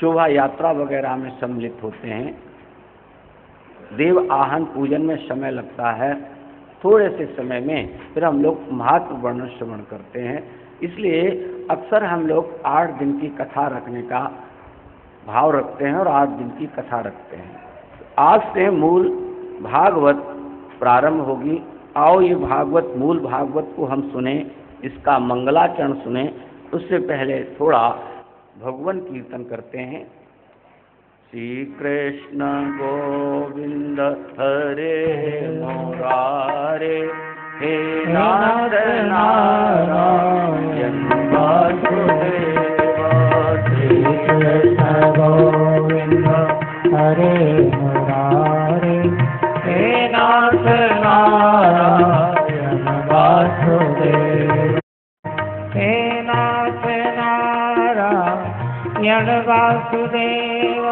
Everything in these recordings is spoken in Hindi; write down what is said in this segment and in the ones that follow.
शोभा यात्रा वगैरह में सम्मिलित होते हैं। देव आहन पूजन में समय लगता है, थोड़े से समय में फिर हम लोग महत्व वर्णन श्रवण करते हैं। इसलिए अक्सर हम लोग 8 दिन की कथा रखने का भाव रखते हैं और 8 दिन की कथा रखते हैं। आज से मूल भागवत प्रारंभ होगी। आओ ये भागवत, मूल भागवत को हम सुने, इसका मंगलाचरण सुने। उससे पहले थोड़ा भगवान कीर्तन करते हैं। श्री कृष्ण गोविंद हरे मुरारे, हे नाथ नारायण वासुदेव। श्री कृष्ण गोविंद हरे मुरारे, हे नाथ नारायण वासुदेव। हे नाथ नारायण वासुदेव,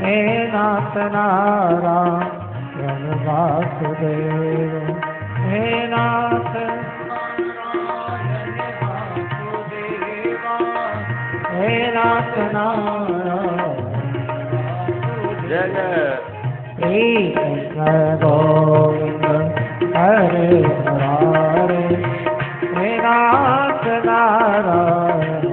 हे नाथ नारायण वासुदेव, हे नाथ नारायण वासुदेव, हे नाथ नारायण। जय श्री कृष्ण गोविंद हरे मुरारे, हे नाथ नारायण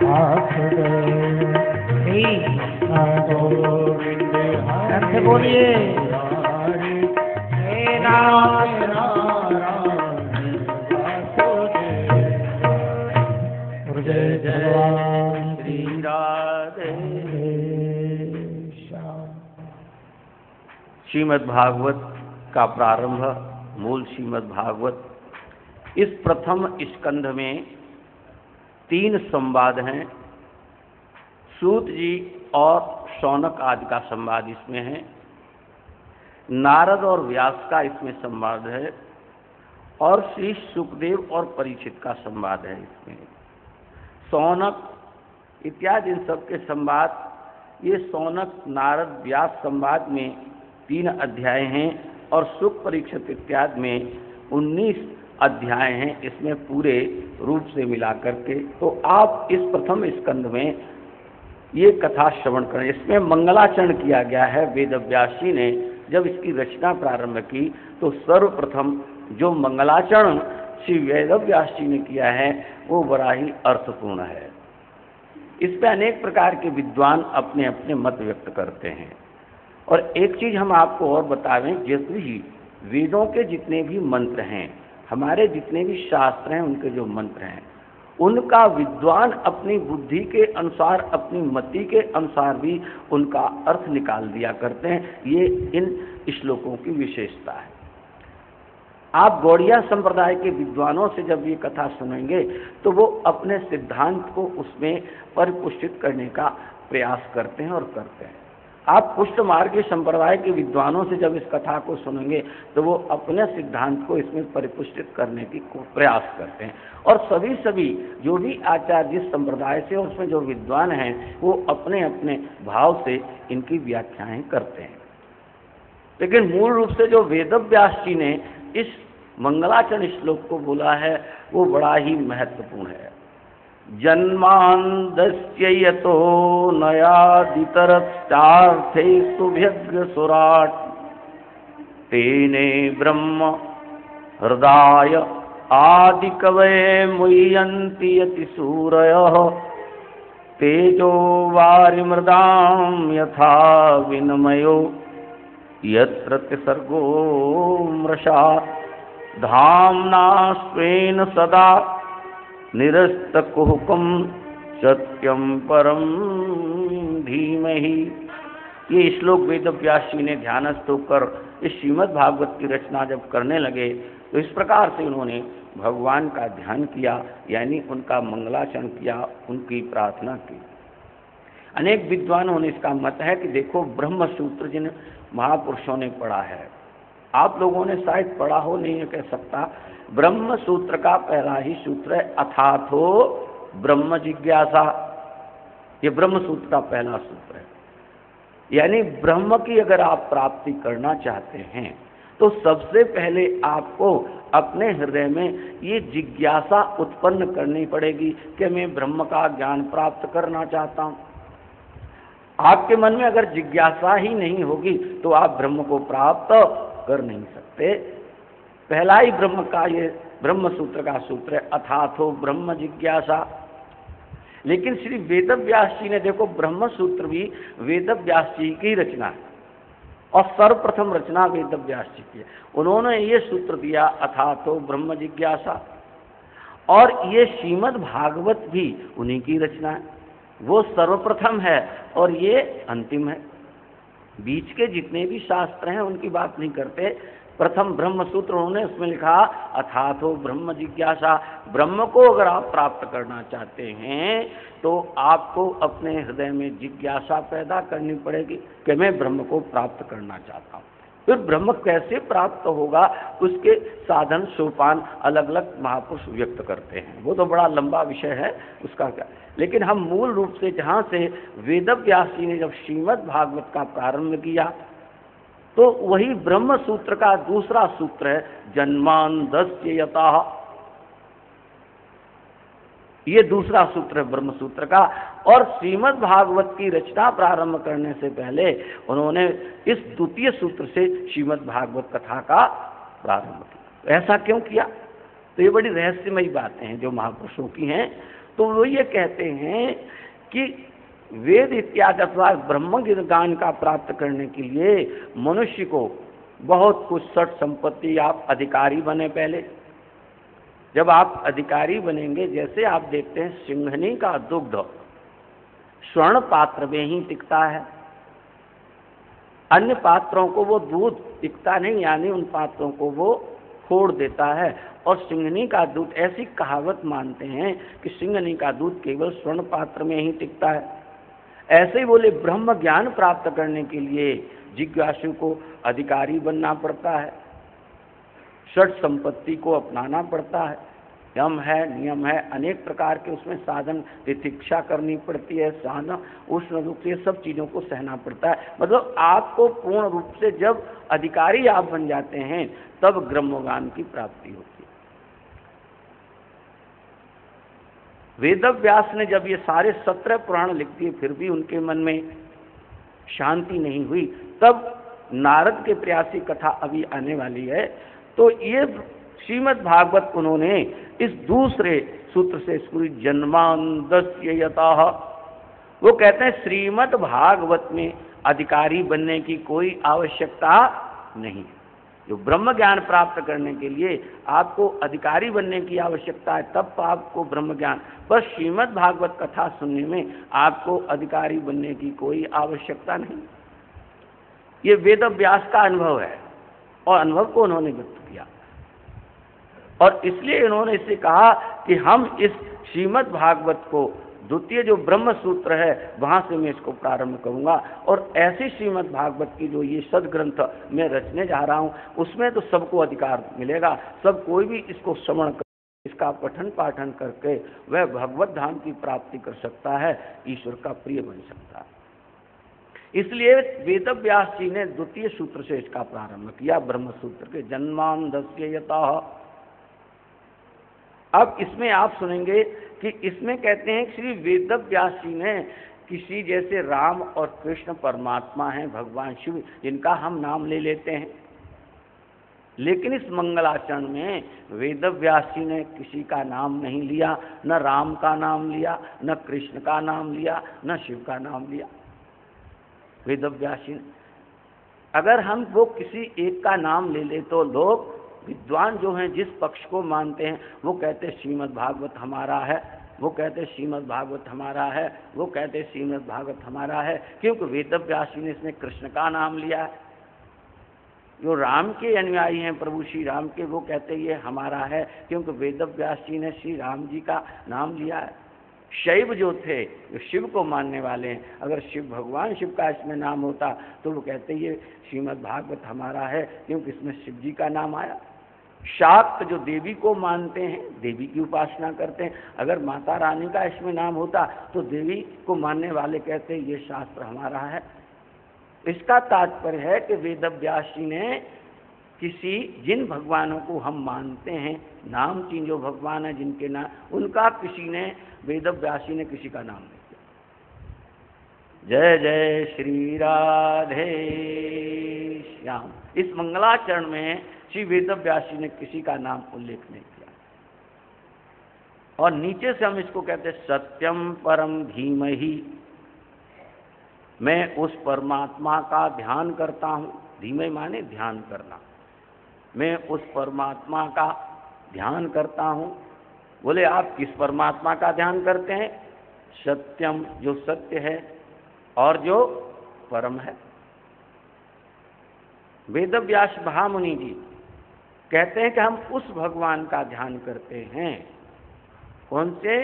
वासुदेव। श्री कृष्ण गोविंद हरे बोलिए, हे नाथ नारायण वासुदेव। जय जय श्री राधे। श्रीमद् भागवत का प्रारंभ, मूल श्रीमद् भागवत। इस प्रथम स्कंध में 3 संवाद हैं। सूत जी और शौनक आदि का संवाद इसमें है। नारद और व्यास का इसमें संवाद है और श्री सुखदेव और परीक्षित का संवाद है इसमें। शौनक इत्यादि इन सब के संवाद, ये शौनक नारद व्यास संवाद में 3 अध्याय हैं और सुख परीक्षित इत्यादि में 19 अध्याय हैं इसमें पूरे रूप से मिला करके। तो आप इस प्रथम स्कंध में ये कथा श्रवण करें। इसमें मंगलाचरण किया गया है। वेदव्यास जी ने जब इसकी रचना प्रारंभ की तो सर्वप्रथम जो मंगलाचरण श्री वेदव्यास जी ने किया है वो बड़ा ही अर्थपूर्ण है। इस पर अनेक प्रकार के विद्वान अपने अपने मत व्यक्त करते हैं। और एक चीज हम आपको और बतावें, जितने भी वेदों के जितने भी मंत्र हैं, हमारे जितने भी शास्त्र हैं, उनके जो मंत्र हैं, उनका विद्वान अपनी बुद्धि के अनुसार, अपनी मति के अनुसार भी उनका अर्थ निकाल दिया करते हैं। ये इन श्लोकों की विशेषता है। आप गौड़िया संप्रदाय के विद्वानों से जब ये कथा सुनेंगे तो वो अपने सिद्धांत को उसमें परिपुष्टित करने का प्रयास करते हैं और करते हैं। आप पुष्ट मार्ग संप्रदाय के विद्वानों से जब इस कथा को सुनेंगे तो वो अपने सिद्धांत को इसमें परिपुष्टित करने की प्रयास करते हैं। और सभी जो भी आचार्य जिस संप्रदाय से और उसमें जो विद्वान हैं वो अपने अपने भाव से इनकी व्याख्याएं करते हैं। लेकिन मूल रूप से जो वेदव्यास जी ने इस मंगलाचरण श्लोक को बोला है वो बड़ा ही महत्वपूर्ण है। जन्मान्दस्य यतो नयादितरश्चार्थे सुभ्यग्र सुराट, तेने ब्रह्म हृदय आदि कवये मुह्यन्ति यति सूरयः, तेजो वारिमृदां यथा विनिमयो यत्र त्रिसर्गो मृषा, धाम्ना स्वेन सदा निरस्तकुहकं सत्यं परम धीमहि। ये श्लोक वेदव्यास जी ने ध्यानस्थ होकर इस श्रीमद् भागवत की रचना जब करने लगे तो इस प्रकार से उन्होंने भगवान का ध्यान किया, यानी उनका मंगलाचरण किया, उनकी प्रार्थना की। अनेक विद्वानों ने इसका मत है कि देखो, ब्रह्म सूत्र जिन महापुरुषों ने पढ़ा है, आप लोगों ने शायद पढ़ा हो, नहीं कह सकता। ब्रह्म सूत्र का पहला ही सूत्र है अथाथो ब्रह्म जिज्ञासा। ये ब्रह्म सूत्र का पहला सूत्र है। यानी ब्रह्म की अगर आप प्राप्ति करना चाहते हैं तो सबसे पहले आपको अपने हृदय में ये जिज्ञासा उत्पन्न करनी पड़ेगी कि मैं ब्रह्म का ज्ञान प्राप्त करना चाहता हूँ। आपके मन में अगर जिज्ञासा ही नहीं होगी तो आप ब्रह्म को प्राप्त कर नहीं सकते। पहला ही ब्रह्म का ये ब्रह्म सूत्र का सूत्र है, अथाथो ब्रह्म जिज्ञासा। लेकिन श्री वेदव्यास जी ने, देखो ब्रह्म सूत्र भी वेदव्यास जी की रचना है और सर्वप्रथम रचना वेदव्यास जी की है। उन्होंने ये सूत्र दिया अथाथो ब्रह्म जिज्ञासा, और ये श्रीमद् भागवत भी उन्हीं की रचना है। वो सर्वप्रथम है और ये अंतिम है। बीच के जितने भी शास्त्र हैं उनकी बात नहीं करते। प्रथम ब्रह्म सूत्र उन्होंने उसमें लिखा अथाथो ब्रह्म जिज्ञासा। ब्रह्म को अगर आप प्राप्त करना चाहते हैं तो आपको अपने हृदय में जिज्ञासा पैदा करनी पड़ेगी कि मैं ब्रह्म को प्राप्त करना चाहता हूँ। फिर ब्रह्म कैसे प्राप्त होगा उसके साधन सोपान अलग अलग महापुरुष व्यक्त करते हैं, वो तो बड़ा लंबा विषय है उसका क्या। लेकिन हम मूल रूप से जहाँ से वेदव्यास जी ने जब श्रीमद् भागवत का प्रारंभ किया तो वही ब्रह्म सूत्र का दूसरा सूत्र है जन्मांधस्य यतः। ये दूसरा सूत्र है ब्रह्म सूत्र का। और श्रीमद् भागवत की रचना प्रारंभ करने से पहले उन्होंने इस द्वितीय सूत्र से श्रीमद् भागवत कथा का प्रारंभ किया। ऐसा क्यों किया? तो ये बड़ी रहस्यमयी बातें हैं जो महापुरुषों की हैं। तो वो ये कहते हैं कि वेद इत्यादि अथवा ब्रह्म ज्ञान का प्राप्त करने के लिए मनुष्य को बहुत कुछ सठ संपत्ति, आप अधिकारी बने। पहले जब आप अधिकारी बनेंगे, जैसे आप देखते हैं सिंघनी का दुग्ध स्वर्ण पात्र में ही टिकता है, अन्य पात्रों को वो दूध टिकता नहीं, यानी उन पात्रों को वो फोड़ देता है। और सिंघनी का दूध, ऐसी कहावत मानते हैं कि सिंघनी का दूध केवल स्वर्ण पात्र में ही टिकता है। ऐसे ही बोले ब्रह्म ज्ञान प्राप्त करने के लिए जिज्ञासु को अधिकारी बनना पड़ता है, षट संपत्ति को अपनाना पड़ता है, यम है, नियम है, अनेक प्रकार के उसमें साधन, तितिक्षा करनी पड़ती है, सहना, उष्ण रूप से सब चीज़ों को सहना पड़ता है। मतलब आपको पूर्ण रूप से जब अधिकारी आप बन जाते हैं तब ब्रह्मज्ञान की प्राप्ति होती है। वेदव्यास ने जब ये सारे 17 पुराण लिख दिए फिर भी उनके मन में शांति नहीं हुई, तब नारद के प्रयासी कथा अभी आने वाली है। तो ये श्रीमद् भागवत उन्होंने इस दूसरे सूत्र से पूरी जन्मांधस्य यतः, वो कहते हैं श्रीमद् भागवत में अधिकारी बनने की कोई आवश्यकता नहीं। जो ब्रह्म ज्ञान प्राप्त करने के लिए आपको अधिकारी बनने की आवश्यकता है तब आपको ब्रह्म ज्ञान, पर श्रीमद् भागवत कथा सुनने में आपको अधिकारी बनने की कोई आवश्यकता नहीं। ये वेदव्यास का अनुभव है और अनुभव को उन्होंने व्यक्त किया, और इसलिए उन्होंने इसे कहा कि हम इस श्रीमद् भागवत को द्वितीय जो ब्रह्म सूत्र है वहाँ से मैं इसको प्रारंभ करूँगा। और ऐसी श्रीमद् भागवत की जो ये सदग्रंथ मैं रचने जा रहा हूँ उसमें तो सबको अधिकार मिलेगा, सब कोई भी इसको श्रवण कर, इसका पठन पाठन करके वह भगवत धाम की प्राप्ति कर सकता है, ईश्वर का प्रिय बन सकता है। इसलिए वेदव्यास जी ने द्वितीय सूत्र से इसका प्रारंभ किया, ब्रह्म सूत्र के जन्मांधस्य यतः। अब इसमें आप सुनेंगे कि इसमें कहते हैं श्री वेदव्यास जी ने किसी जैसे राम और कृष्ण परमात्मा हैं, भगवान शिव, जिनका हम नाम ले लेते हैं, लेकिन इस मंगलाचरण में वेदव्यास जी ने किसी का नाम नहीं लिया, न राम का नाम लिया, न कृष्ण का नाम लिया, न शिव का नाम लिया। वेदव्यास जी ने, अगर हम वो किसी एक का नाम ले ले तो लोग विद्वान जो हैं जिस पक्ष को मानते हैं वो कहते श्रीमद् भागवत हमारा है, वो कहते श्रीमद् भागवत हमारा है, वो कहते श्रीमद् भागवत हमारा है, क्योंकि वेदव्यास जी ने इसमें कृष्ण का नाम लिया है। जो राम के अनुयायी हैं प्रभु श्री राम के, वो कहते ये हमारा है क्योंकि वेदव्यास जी ने श्री राम जी का नाम लिया है। शैव जो थे, जो शिव को मानने वाले हैं, अगर शिव भगवान शिव का इसमें नाम होता तो वो कहते ये श्रीमद् भागवत हमारा है क्योंकि इसमें शिव जी का नाम आया। शाक्त जो देवी को मानते हैं, देवी की उपासना करते हैं, अगर माता रानी का इसमें नाम होता तो देवी को मानने वाले कहते हैं ये शास्त्र हमारा है। इसका तात्पर्य है कि वेदव्यास जी ने किसी, जिन भगवानों को हम मानते हैं, नाम तीन जो भगवान है जिनके नाम, उनका किसी ने, वेदव्यास जी ने किसी का नाम नहीं जय जय श्री राधे श्याम। इस मंगलाचरण में श्री वेदव्यास जी ने किसी का नाम उल्लेख नहीं किया। और नीचे से हम इसको कहते हैं सत्यम परम धीमहि, मैं उस परमात्मा का ध्यान करता हूँ। धीमहि माने ध्यान करना। मैं उस परमात्मा का ध्यान करता हूँ। बोले आप किस परमात्मा का ध्यान करते हैं? सत्यम, जो सत्य है, और जो परम है। वेदव्यास महामुनि जी कहते हैं कि हम उस भगवान का ध्यान करते हैं। कौन से?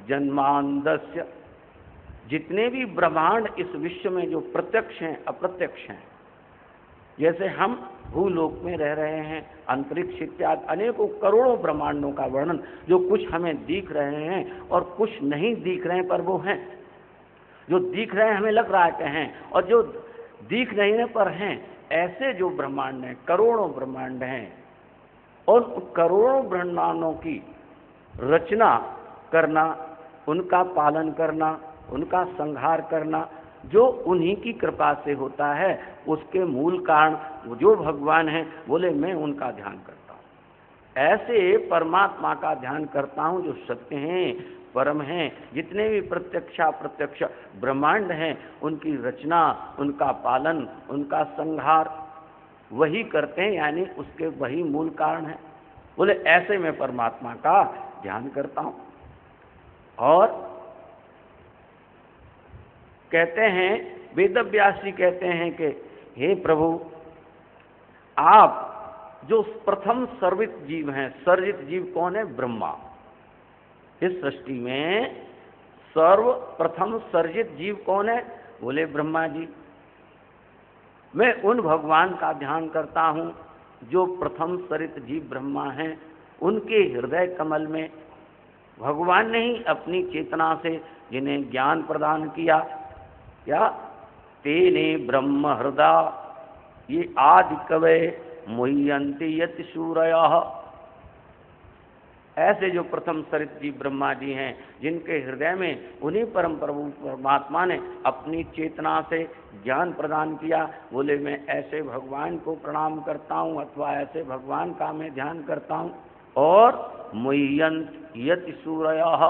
जन्मांधस्य, जितने भी ब्रह्मांड इस विश्व में जो प्रत्यक्ष हैं अप्रत्यक्ष हैं, जैसे हम भूलोक में रह रहे हैं, अंतरिक्ष इत्यादि अनेकों करोड़ों ब्रह्मांडों का वर्णन, जो कुछ हमें दिख रहे हैं और कुछ नहीं दिख रहे हैं पर वो हैं। जो दिख रहे हैं हमें लग रहा है कि हैं, और जो दिख नहीं पर हैं, ऐसे जो ब्रह्मांड हैं, करोड़ों ब्रह्मांड हैं, और करोड़ों ब्रह्मांडों की रचना करना, उनका पालन करना, उनका संहार करना, जो उन्हीं की कृपा से होता है, उसके मूल कारण जो भगवान हैं, बोले मैं उनका ध्यान करता हूँ। ऐसे परमात्मा का ध्यान करता हूँ जो सत्य हैं, परम हैं। जितने भी प्रत्यक्ष ब्रह्मांड हैं, उनकी रचना, उनका पालन, उनका संहार वही करते हैं, यानी उसके वही मूल कारण है। बोले ऐसे मैं परमात्मा का ध्यान करता हूँ। और कहते हैं, वेदव्यास जी कहते हैं कि हे प्रभु, आप जो प्रथम सर्वित जीव हैं, सर्जित जीव कौन है? ब्रह्मा। इस सृष्टि में सर्वप्रथम सर्जित जीव कौन है? बोले ब्रह्मा जी। मैं उन भगवान का ध्यान करता हूँ जो प्रथम सरित जीव ब्रह्मा हैं। उनके हृदय कमल में भगवान ने ही अपनी चेतना से जिन्हें ज्ञान प्रदान किया, क्या? तेने ब्रह्म हृदय ये आदि कवे मुह्यन्ति यति सूरयः। ऐसे जो प्रथम सरित जी ब्रह्मा जी हैं, जिनके हृदय में उन्हीं परम प्रभु परमात्मा ने अपनी चेतना से ज्ञान प्रदान किया, बोले मैं ऐसे भगवान को प्रणाम करता हूँ, अथवा ऐसे भगवान का मैं ध्यान करता हूँ। और मुह्यन्त यति सूरयः,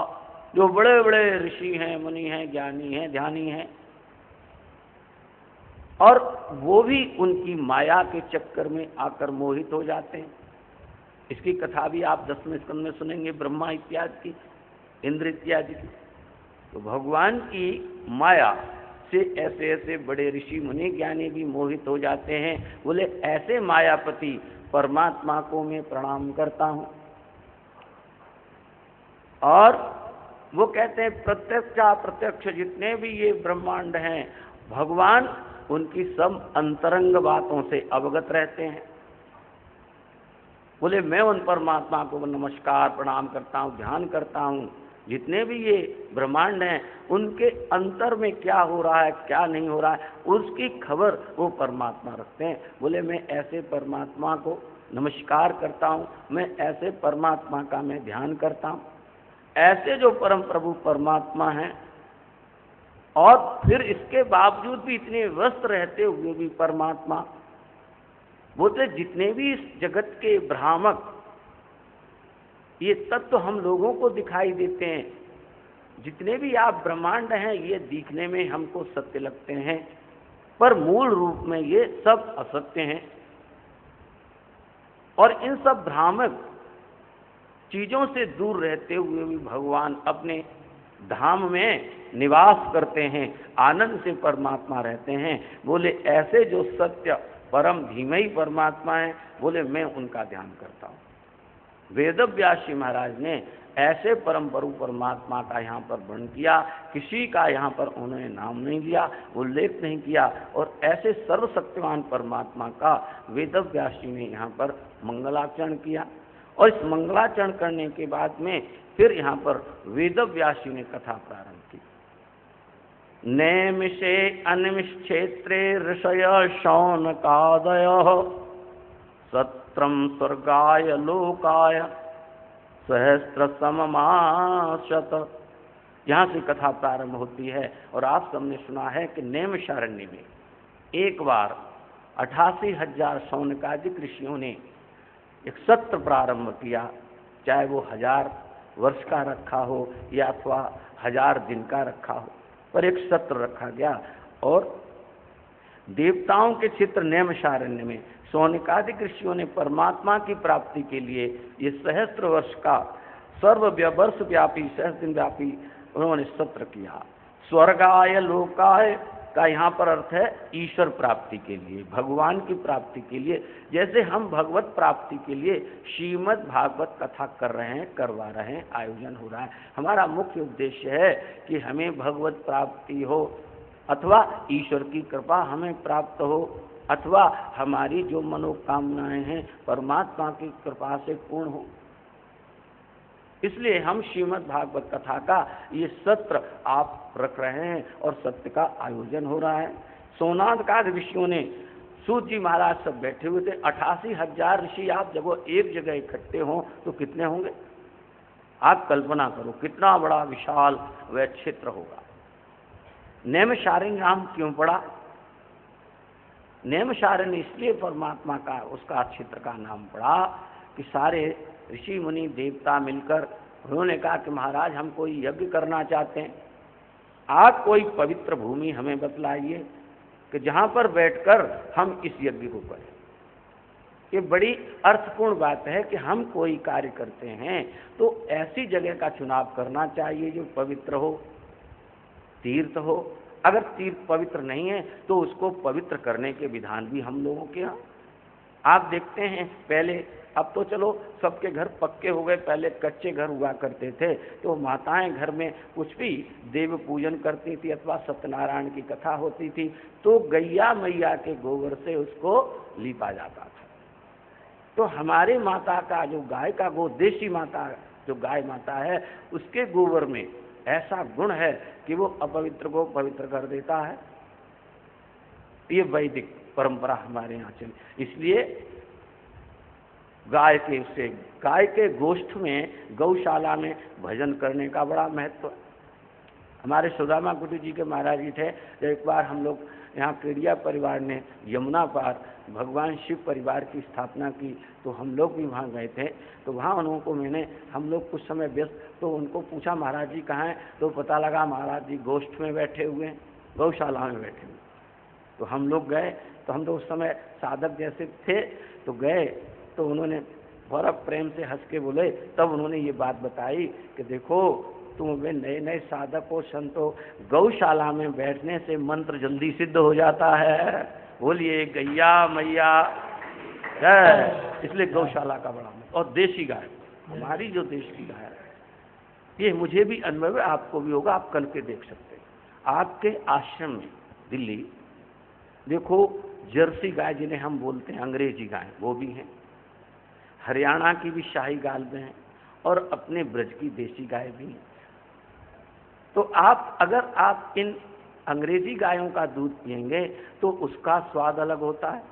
जो बड़े बड़े ऋषि हैं, मुनि हैं, ज्ञानी हैं, ध्यानी हैं, और वो भी उनकी माया के चक्कर में आकर मोहित हो जाते हैं। इसकी कथा भी आप 10वें स्कंद में सुनेंगे, ब्रह्मा इत्यादि की, इंद्र इत्यादि की। तो भगवान की माया से ऐसे ऐसे बड़े ऋषि मुनि ज्ञानी भी मोहित हो जाते हैं। बोले ऐसे मायापति परमात्मा को मैं प्रणाम करता हूँ। और वो कहते हैं प्रत्यक्ष अप्रत्यक्ष जितने भी ये ब्रह्मांड हैं, भगवान उनकी सब अंतरंग बातों से अवगत रहते हैं। बोले मैं उन परमात्मा को नमस्कार प्रणाम करता हूँ, ध्यान करता हूँ। जितने भी ये ब्रह्मांड हैं, उनके अंतर में क्या हो रहा है, क्या नहीं हो रहा है, उसकी खबर वो परमात्मा रखते हैं। बोले मैं ऐसे परमात्मा को नमस्कार करता हूँ, मैं ऐसे परमात्मा का मैं ध्यान करता हूँ। ऐसे जो परम प्रभु परमात्मा हैं, और फिर इसके बावजूद भी इतने व्यस्त रहते हुए भी परमात्मा, बोलते जितने भी इस जगत के भ्रामक ये तत्व हम लोगों को दिखाई देते हैं, जितने भी आप ब्रह्मांड हैं, ये दिखने में हमको सत्य लगते हैं, पर मूल रूप में ये सब असत्य हैं। और इन सब भ्रामक चीजों से दूर रहते हुए भी भगवान अपने धाम में निवास करते हैं, आनंद से परमात्मा रहते हैं। बोले ऐसे जो सत्य परम धीमहि परमात्मा है, बोले मैं उनका ध्यान करता हूँ। वेदव्यास जी महाराज ने ऐसे परम प्रभु परमात्मा का यहाँ पर वर्णन किया, किसी का यहाँ पर उन्होंने नाम नहीं लिया, उल्लेख नहीं किया, और ऐसे सर्वशक्तिमान परमात्मा का वेदव्यास जी ने यहाँ पर मंगलाचरण किया। और इस मंगलाचरण करने के बाद में फिर यहाँ पर वेदव्यास जी ने कथा प्रारंभ की। नैमिषे अनिमिषेत्रे ऋषय शौनकादयः सत्रम स्वर्गाय लोकाय सहस्र सममाशत यहाँ से कथा प्रारंभ होती है। और आप सबने सुना है कि नैमिषारण्य में एक बार 88,000 शौनकादिक ऋषियों ने एक सत्र प्रारंभ किया, चाहे वो 1000 वर्ष का रखा हो या अथवा 1000 दिन का रखा हो, पर एक सत्र रखा गया। और देवताओं के क्षेत्र नैमिषारण्य में शौनकादिक ऋषियों ने परमात्मा की प्राप्ति के लिए ये सहस्त्र वर्ष का वर्ष व्यापी सहस्त्र दिन व्यापी उन्होंने सत्र किया। स्वर्गाय लोकाय का यहाँ पर अर्थ है ईश्वर प्राप्ति के लिए, भगवान की प्राप्ति के लिए। जैसे हम भगवत प्राप्ति के लिए श्रीमद् भागवत कथा कर रहे हैं, करवा रहे हैं, आयोजन हो रहा है। हमारा मुख्य उद्देश्य है कि हमें भगवत प्राप्ति हो, अथवा ईश्वर की कृपा हमें प्राप्त हो, अथवा हमारी जो मनोकामनाएं हैं परमात्मा की कृपा से पूर्ण हो। इसलिए हम श्रीमद् भागवत कथा का ये सत्र आप रख रहे हैं और सत्र का आयोजन हो रहा है। सोनाद का ऋषियों ने, सूत जी महाराज सब बैठे हुए थे। 88,000 ऋषि आप जब एक जगह इकट्ठे हों तो कितने होंगे? आप कल्पना करो कितना बड़ा विशाल वह क्षेत्र होगा। नैमिषारण्य नाम क्यों पड़ा? नैमिषारण्य इसलिए परमात्मा का उसका क्षेत्र का नाम पड़ा कि सारे ऋषि मुनि देवता मिलकर उन्होंने कहा कि महाराज हम कोई यज्ञ करना चाहते हैं, आप कोई पवित्र भूमि हमें बतलाइए कि जहाँ पर बैठकर हम इस यज्ञ को करें। ये बड़ी अर्थपूर्ण बात है कि हम कोई कार्य करते हैं तो ऐसी जगह का चुनाव करना चाहिए जो पवित्र हो, तीर्थ हो। अगर तीर्थ पवित्र नहीं है तो उसको पवित्र करने के विधान भी हम लोगों के यहाँ आप देखते हैं। पहले, अब तो चलो सबके घर पक्के हो गए, पहले कच्चे घर हुआ करते थे तो माताएं घर में कुछ भी देव पूजन करती थी अथवा सत्यनारायण की कथा होती थी तो गैया मैया के गोबर से उसको लीपा जाता था। तो हमारे माता का जो गाय का गो, देशी माता जो गाय माता है, उसके गोबर में ऐसा गुण है कि वो अपवित्र को पवित्र कर देता है। ये वैदिक परंपरा हमारे यहाँ चली। इसलिए गाय के गोष्ठ में, गौशाला में भजन करने का बड़ा महत्व है। हमारे सुदामा कुटी जी के महाराज जी थे, एक बार हम लोग यहाँ केडिया परिवार ने यमुना पार भगवान शिव परिवार की स्थापना की तो हम लोग भी वहाँ गए थे। तो वहाँ उन्हों को हम लोग कुछ समय व्यस्त, तो उनको पूछा महाराज जी कहाँ हैं, तो पता लगा महाराज जी गोष्ठ में बैठे हुए हैं, गौशाला में बैठे हुए। तो हम लोग गए, तो हम तो उस समय साधक जैसे थे, तो गए तो उन्होंने बड़ा प्रेम से हंस के बोले। तब उन्होंने ये बात बताई कि देखो तुम वे नए नए साधक हो, संत हो, गौशाला में बैठने से मंत्र जल्दी सिद्ध हो जाता है। बोलिए गैया मैया है। इसलिए गौशाला का बड़ा महत्व। और देशी गाय, हमारी जो देश की गाय है, ये मुझे भी अनुभव है, आपको भी होगा, आप करके देख सकते हैं। आपके आश्रम में दिल्ली देखो जर्सी गाय जिन्हें हम बोलते हैं अंग्रेजी गाय, वो भी हैं। हरियाणा की भी शाही गाय हैं और अपने ब्रज की देसी गाय भी हैं। तो अगर आप इन अंग्रेजी गायों का दूध पिएंगे तो उसका स्वाद अलग होता है।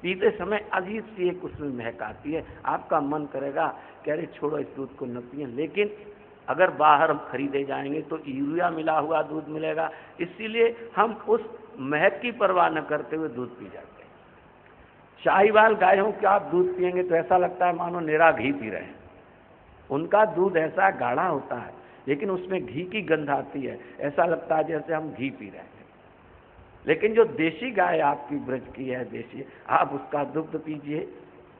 पीते समय अजीब सी एक उसमें महक आती है, आपका मन करेगा कि अरे छोड़ो इस दूध को न पिए। लेकिन अगर बाहर हम खरीदे जाएंगे तो यूरिया मिला हुआ दूध मिलेगा, इसीलिए हम उस महक की परवाह न करते हुए दूध पी जाते हैं। शाहीवाल गायों का आप दूध पिएंगे तो ऐसा लगता है मानो निरा घी पी रहे हैं। उनका दूध ऐसा गाढ़ा होता है लेकिन उसमें घी की गंध आती है, ऐसा लगता है जैसे हम घी पी रहे हैं। लेकिन जो देशी गाय आपकी ब्रज की है, देशी, आप उसका दुग्ध पीजिए,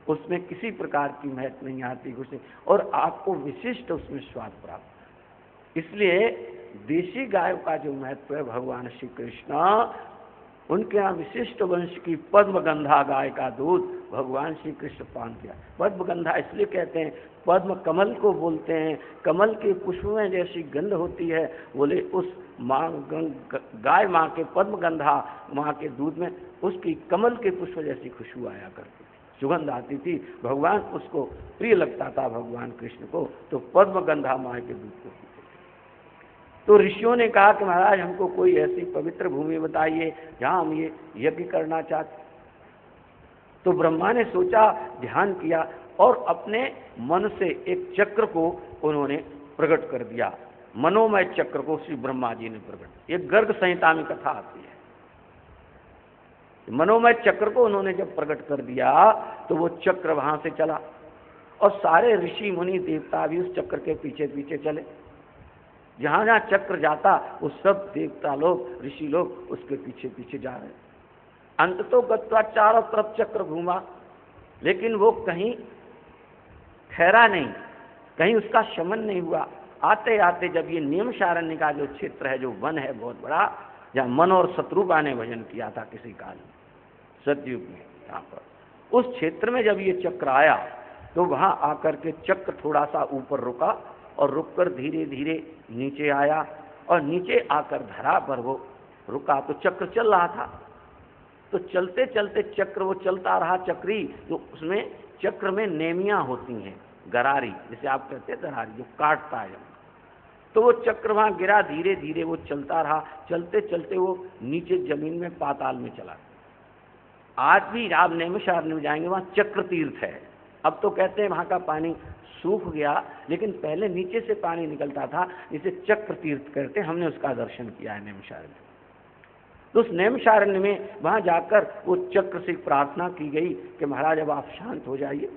उसमें किसी प्रकार की महक नहीं आती कुछ नहीं, और आपको विशिष्ट उसमें स्वाद प्राप्त। इसलिए देशी गायों का जो महत्व है, भगवान श्री कृष्ण उनके यहाँ विशिष्ट वंश की पद्मगंधा गाय का दूध भगवान श्री कृष्ण पान किया। पद्मगंधा इसलिए कहते हैं, पद्म कमल को बोलते हैं, कमल के पुष्प में जैसी गंध होती है, बोले उस माँ गाय माँ के पद्मगंधा माँ के दूध में उसकी कमल के पुष्प जैसी खुशबू आया करती थी, सुगंध आती थी, भगवान उसको प्रिय लगता था भगवान कृष्ण को, तो पद्मगंधा माँ के दूध को पीते थे। तो ऋषियों ने कहा कि महाराज हमको कोई ऐसी पवित्र भूमि बताइए जहाँ हम ये यज्ञ करना चाहते। तो ब्रह्मा ने सोचा, ध्यान किया और अपने मन से एक चक्र को उन्होंने प्रकट कर दिया। मनोमय चक्र को श्री ब्रह्मा जी ने प्रकट, ये गर्ग संहिता में कथा आती है। मनोमय चक्र को उन्होंने जब प्रकट कर दिया तो वो चक्र वहां से चला और सारे ऋषि मुनि देवता भी उस चक्र के पीछे पीछे चले। जहां जहां चक्र जाता वो सब देवता लोग ऋषि लोग उसके पीछे पीछे जा रहे। अंत तो गत्वा चारों तरफ चक्र घूमा, लेकिन वो कहीं ठहरा नहीं, कहीं उसका शमन नहीं हुआ। आते आते जब ये नियमशारण्य का जो क्षेत्र है, जो वन है बहुत बड़ा, जहाँ मन और शत्रुपा ने भजन किया था किसी काल में, सतयुग में, यहाँ पर उस क्षेत्र में जब ये चक्र आया तो वहां आकर के चक्र थोड़ा सा ऊपर रुका और रुककर धीरे धीरे नीचे आया और नीचे आकर धरा पर वो रुका। तो चक्र चल रहा था, तो चलते चलते चक्र वो चलता रहा। चक्री जो उसमें चक्र में नेमियां होती हैं, गरारी जिसे आप कहते हैं दरारी, जो काटता है, तो वो चक्र वहां गिरा। धीरे धीरे वो चलता रहा, चलते चलते वो नीचे जमीन में पाताल में चला। आज भी आप नैमिषारण्य में जाएंगे, वहां चक्र तीर्थ है। अब तो कहते हैं वहां का पानी सूख गया, लेकिन पहले नीचे से पानी निकलता था, जिसे चक्र तीर्थ कहते हैं। हमने उसका दर्शन किया है नैमिषारण्य। तो उस नैमिषारण्य में वहां जाकर वो चक्र से प्रार्थना की गई कि महाराज अब आप शांत हो जाइए।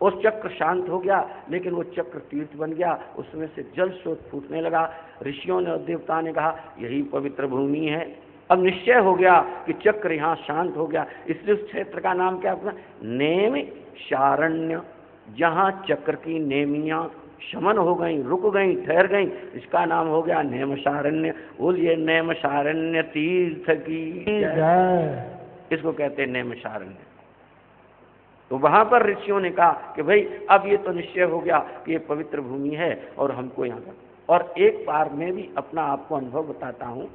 उस चक्र शांत हो गया, लेकिन वो चक्र तीर्थ बन गया, उसमें से जल स्रोत फूटने लगा। ऋषियों ने और देवता ने कहा यही पवित्र भूमि है। अब निश्चय हो गया कि चक्र यहाँ शांत हो गया, इसलिए उस क्षेत्र का नाम क्या हुआ? नैमिषारण्य। जहाँ चक्र की नेमियां शमन हो गई, रुक गई, ठहर गई, इसका नाम हो गया नैमिषारण्य। बोलिए नैमिषारण्य तीर्थ की जय। इसको कहते हैं नैमिषारण्य। तो वहां पर ऋषियों ने कहा कि भाई अब ये तो निश्चय हो गया कि ये पवित्र भूमि है और हमको यहाँ का। और एक बार मैं भी अपना आपको अनुभव बताता हूँ।